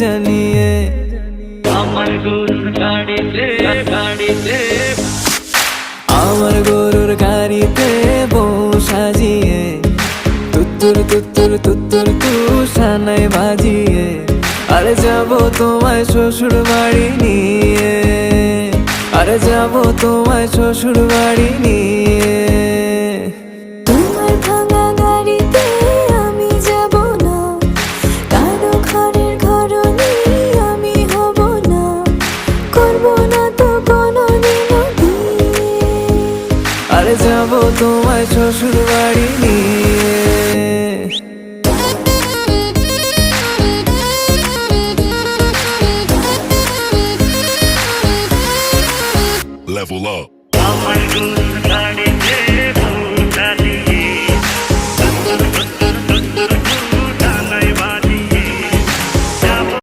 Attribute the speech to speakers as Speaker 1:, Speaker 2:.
Speaker 1: জানিয়ে।
Speaker 2: আমার গরুর গাড়িতে গাড়িতে
Speaker 1: আমার গরুর গাড়িতে বউ সাজিয়ে, তুত্তুর তুত্তুর তুত্তুর তুষানায় বাজিয়ে, আরে যাবো তোমায় শ্বশুর বাড়ি নিয়ে, আরে যাবো তোমায় শ্বশুর বাড়ি নিয়ে।